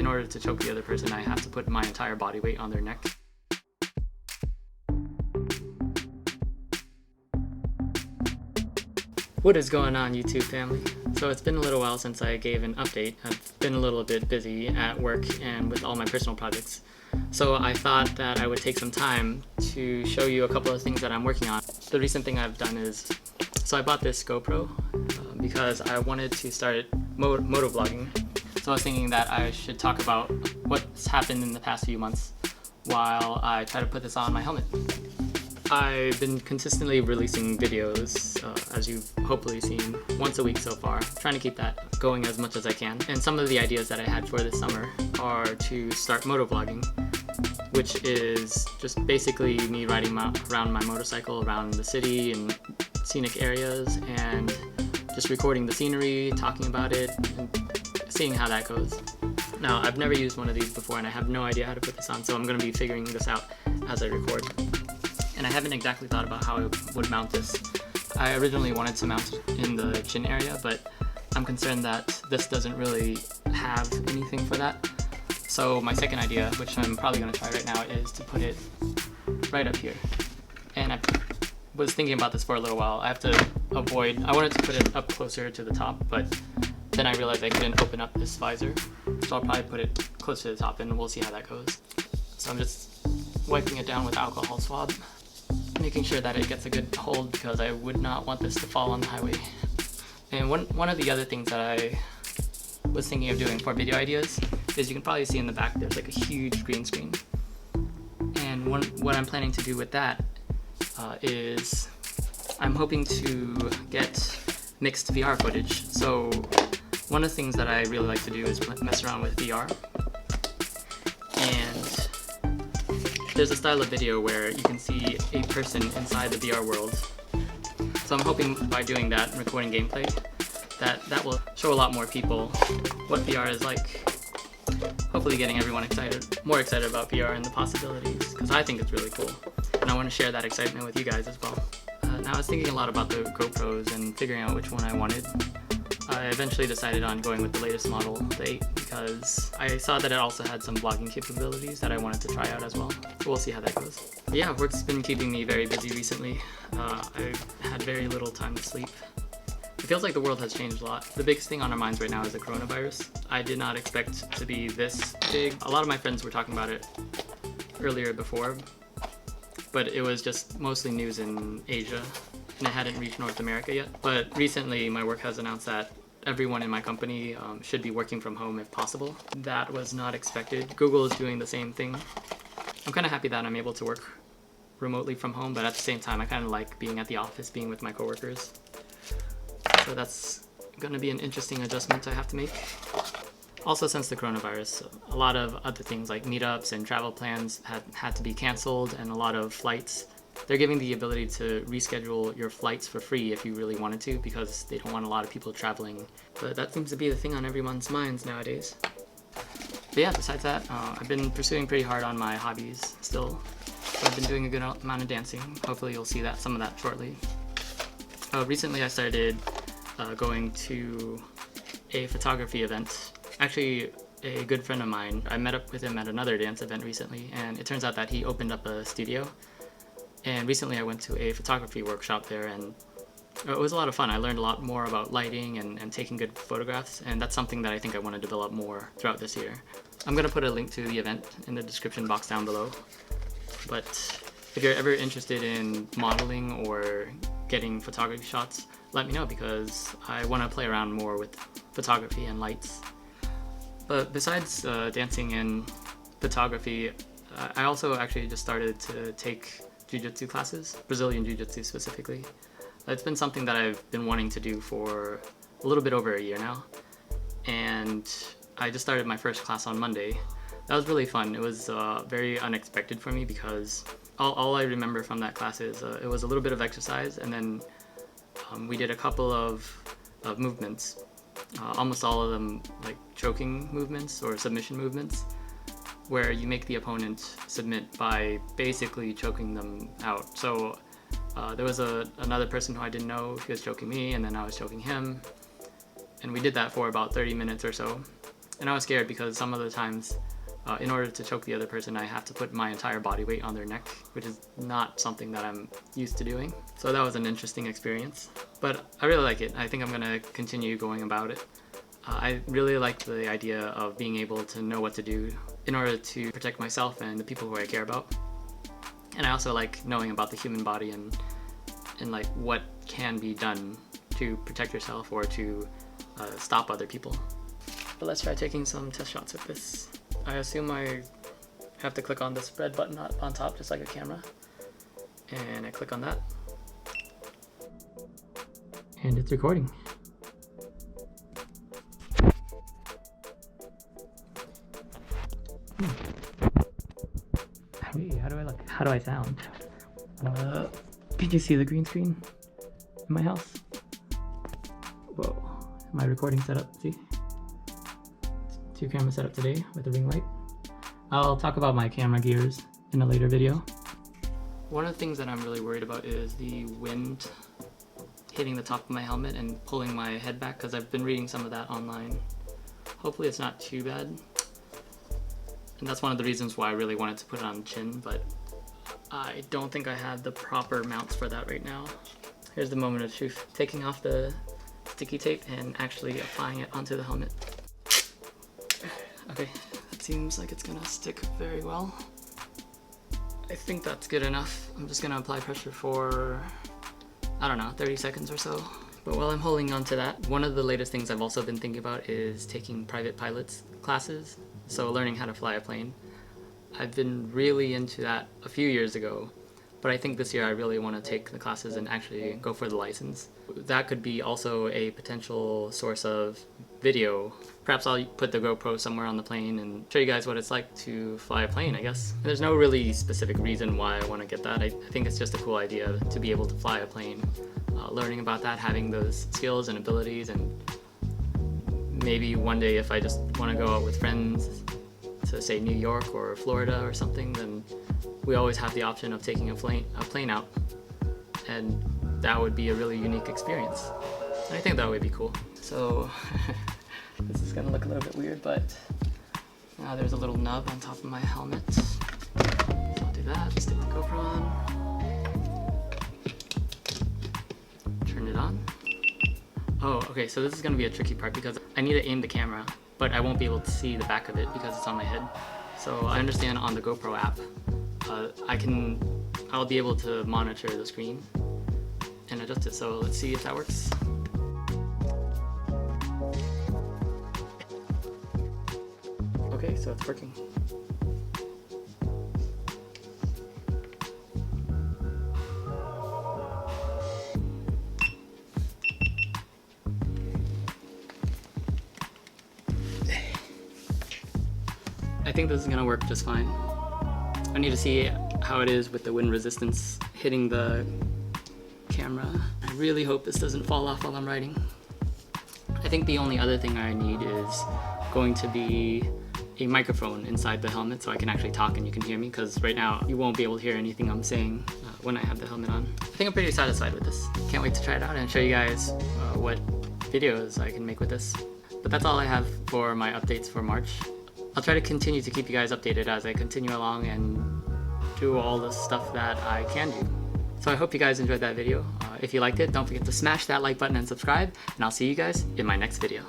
In order to choke the other person, I have to put my entire body weight on their neck. What is going on, YouTube family? So it's been a little while since I gave an update. I've been a little bit busy at work and with all my personal projects. So I thought that I would take some time to show you a couple of things that I'm working on. The recent thing I've done is, so I bought this GoPro because I wanted to start motovlogging. So I was thinking that I should talk about what's happened in the past few months while I try to put this on my helmet. I've been consistently releasing videos, as you've hopefully seen, once a week so far, trying to keep that going as much as I can. And some of the ideas that I had for this summer are to start motovlogging, which is just basically me riding around my motorcycle around the city and scenic areas and just recording the scenery, talking about it, and seeing how that goes. Now, I've never used one of these before and I have no idea how to put this on, so I'm going to be figuring this out as I record. And I haven't exactly thought about how I would mount this. I originally wanted to mount it in the chin area, but I'm concerned that this doesn't really have anything for that. So my second idea, which I'm probably going to try right now, is to put it right up here. And I was thinking about this for a little while. I wanted to put it up closer to the top, but then I realized I couldn't open up this visor. So I'll probably put it close to the top and we'll see how that goes. So I'm just wiping it down with alcohol swab, making sure that it gets a good hold because I would not want this to fall on the highway. And one of the other things that I was thinking of doing for video ideas is, you can probably see in the back there's like a huge green screen. And what I'm planning to do with that is I'm hoping to get mixed VR footage. So one of the things that I really like to do is mess around with VR. And there's a style of video where you can see a person inside the VR world. So I'm hoping by doing that and recording gameplay, that will show a lot more people what VR is like. Hopefully getting everyone more excited about VR and the possibilities, because I think it's really cool. And I want to share that excitement with you guys as well. Now I was thinking a lot about the GoPros and figuring out which one I wanted. I eventually decided on going with the latest model, the 8, because I saw that it also had some vlogging capabilities that I wanted to try out as well. So we'll see how that goes. But yeah, work's been keeping me very busy recently. I've had very little time to sleep. It feels like the world has changed a lot. The biggest thing on our minds right now is the coronavirus. I did not expect it to be this big. A lot of my friends were talking about it earlier before, but it was just mostly news in Asia, and it hadn't reached North America yet. But recently my work has announced that everyone in my company should be working from home if possible. That was not expected. Google is doing the same thing. I'm kind of happy that I'm able to work remotely from home, but at the same time I kind of like being at the office, being with my coworkers. So that's going to be an interesting adjustment I have to make. Also, since the coronavirus, a lot of other things like meetups and travel plans had to be canceled, and a lot of flights. They're giving the ability to reschedule your flights for free if you really wanted to, because they don't want a lot of people traveling. But that seems to be the thing on everyone's minds nowadays. But yeah, besides that, I've been pursuing pretty hard on my hobbies still. So I've been doing a good amount of dancing. Hopefully you'll see some of that shortly. Recently I started going to a photography event. Actually, a good friend of mine, I met up with him at another dance event recently, and it turns out that he opened up a studio. And recently I went to a photography workshop there, and it was a lot of fun. I learned a lot more about lighting and taking good photographs, and that's something that I think I want to develop more throughout this year. I'm going to put a link to the event in the description box down below. But if you're ever interested in modeling or getting photography shots, let me know, because I want to play around more with photography and lights. But besides dancing and photography, I also actually just started to take Jiu-Jitsu classes, Brazilian Jiu-Jitsu specifically. It's been something that I've been wanting to do for a little bit over a year now, and I just started my first class on Monday. That was really fun. It was very unexpected for me, because all I remember from that class is it was a little bit of exercise, and then we did a couple of movements, almost all of them like choking movements or submission movements, where you make the opponent submit by basically choking them out. So there was another person who I didn't know. He was choking me, and then I was choking him. And we did that for about 30 minutes or so. And I was scared because some of the times, in order to choke the other person, I have to put my entire body weight on their neck, which is not something that I'm used to doing. So that was an interesting experience. But I really like it. I think I'm going to continue going about it. I really like the idea of being able to know what to do in order to protect myself and the people who I care about. And I also like knowing about the human body and like what can be done to protect yourself or to stop other people. But let's try taking some test shots with this. I assume I have to click on this red button on top, just like a camera. And I click on that. And it's recording. Hey, how do I look? How do I sound? Can you see the green screen in my house? Whoa, my recording setup, see? 2 camera setup today with a ring light. I'll talk about my camera gears in a later video. One of the things that I'm really worried about is the wind hitting the top of my helmet and pulling my head back, because I've been reading some of that online. Hopefully it's not too bad. And that's one of the reasons why I really wanted to put it on the chin, but I don't think I have the proper mounts for that right now. Here's the moment of truth. Taking off the sticky tape and actually applying it onto the helmet. Okay, that seems like it's gonna stick very well. I think that's good enough. I'm just gonna apply pressure for, I don't know, 30 seconds or so. But while I'm holding on to that, one of the latest things I've also been thinking about is taking private pilots classes. So learning how to fly a plane. I've been really into that a few years ago, but I think this year I really want to take the classes and actually go for the license. That could be also a potential source of video. Perhaps I'll put the GoPro somewhere on the plane and show you guys what it's like to fly a plane, I guess. There's no really specific reason why I want to get that. I think it's just a cool idea to be able to fly a plane. Learning about that, having those skills and abilities, and maybe one day if I just want to go out with friends to say New York or Florida or something, then we always have the option of taking a plane out, and that would be a really unique experience. And I think that would be cool. So this is gonna look a little bit weird, but now there's a little nub on top of my helmet. So I'll do that, stick the GoPro on, turn it on. Oh, okay, so this is gonna be a tricky part because I need to aim the camera, but I won't be able to see the back of it because it's on my head. So I understand on the GoPro app, I'll be able to monitor the screen and adjust it. So let's see if that works. Okay, so it's working. I think this is gonna work just fine. I need to see how it is with the wind resistance hitting the camera. I really hope this doesn't fall off while I'm riding. I think the only other thing I need is going to be a microphone inside the helmet so I can actually talk and you can hear me, because right now you won't be able to hear anything I'm saying when I have the helmet on. I think I'm pretty satisfied with this. Can't wait to try it out and show you guys what videos I can make with this. But that's all I have for my updates for March. I'll try to continue to keep you guys updated as I continue along and do all the stuff that I can do. So I hope you guys enjoyed that video. If you liked it, don't forget to smash that like button and subscribe, and I'll see you guys in my next video.